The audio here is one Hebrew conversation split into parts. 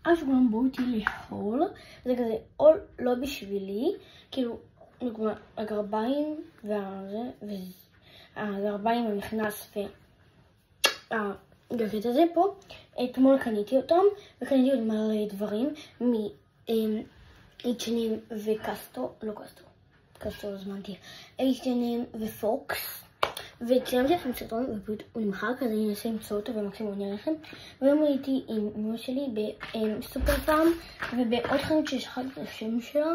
אז שכולם בואו איתי לאכול, זה כזה או לא בשבילי, כאילו הגרביים והגרביים המכנס והגרית הזה פה, אתמול קניתי אותם, וקניתי עוד מלא דברים מ-H&M וקסטו, לא קסטו, קסטו הזמנתי, H&M ופוקס, וצילמתי לכם סרטון ופשוט הוא נמחק, אז אני אנסה למצוא אותו ומקסימום אני אראה לכם. והיום הייתי עם אמא שלי בסופר פארם ובעוד חנות ששכחתי את השם שלה,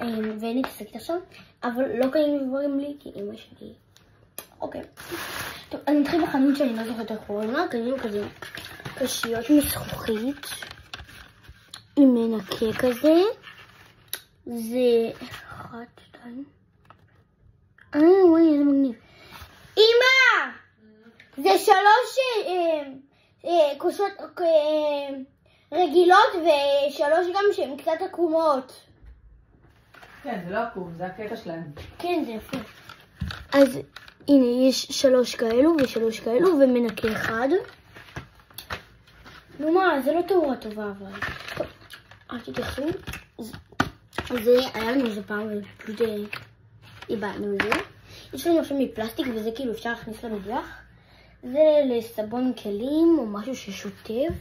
ואין לי תעסקת עכשיו, אבל לא קנינו דברים לי כי אמא שלי. אוקיי, טוב, אני מתחיל בחנות שאני לא זוכרת איך קוראים לה. קנינו כזה קשיות מזכוכית עם מנקה כזה, זה 1, 2, וואי איזה מגניב. אמא! זה 3 כוסות רגילות ו3 גם שהן קצת עקומות. כן, זה לא עקום, זה הקטע שלהם. כן, זה יפה. אז הנה, יש 3 כאלו ו3 כאלו ומנקה אחד. נו מה, זה לא תאורה טובה אבל. טוב, אל תתייחסו. זה היה לנו איזה פעם ופשוט איבדנו את זה. יש לנו עכשיו מפלסטיק וזה כאילו אפשר להכניס למטבח. זה לסבון כלים או משהו ששוטף.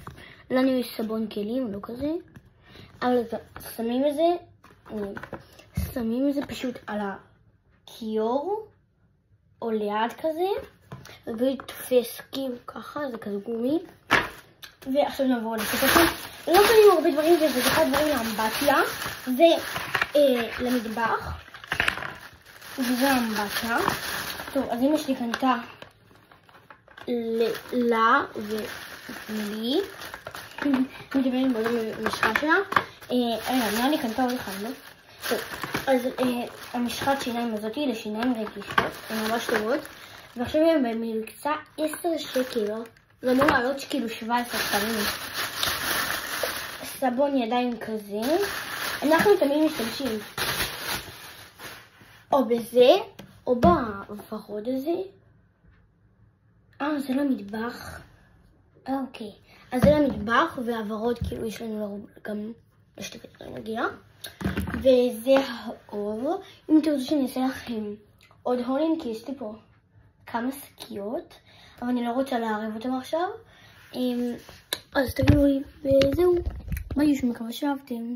לנו יש סבון כלים, לא כזה. אבל שמים את זה פשוט על הכיור או ליד כזה. וזה תופס כאילו ככה, זה כזה גומי. ועכשיו נעבור לספר. לא קנינו הרבה דברים וזה אחד דברים לאמבטיה. זה למטבח. וזה האמבטיה. טוב, אז אמא שלי קנתה לה ולי. אני מדברת בעוד המשחה שלה. נראה לי קנתה עוד אחד, לא? טוב, אז המשחת שיניים הזאת היא לשיניים רגישות. הן ממש טובות. ועכשיו הם במקצה 10 שקל. זה אמור לעלות כאילו 17 שקלים. סבון ידיים כזה. אנחנו תמיד משתמשים או בזה, או בוורוד הזה. זה למטבח. אוקיי. אז זה למטבח, והוורוד כאילו יש לנו גם לשטפת רגילה. וזה האור. אם תרצו שאני אעשה לכם עוד הולים, כי יש לי פה כמה שקיות, אבל אני לא רוצה לערב אותם עכשיו. אז תגידו לי, וזהו. ביי, שמקווה שאהבתם.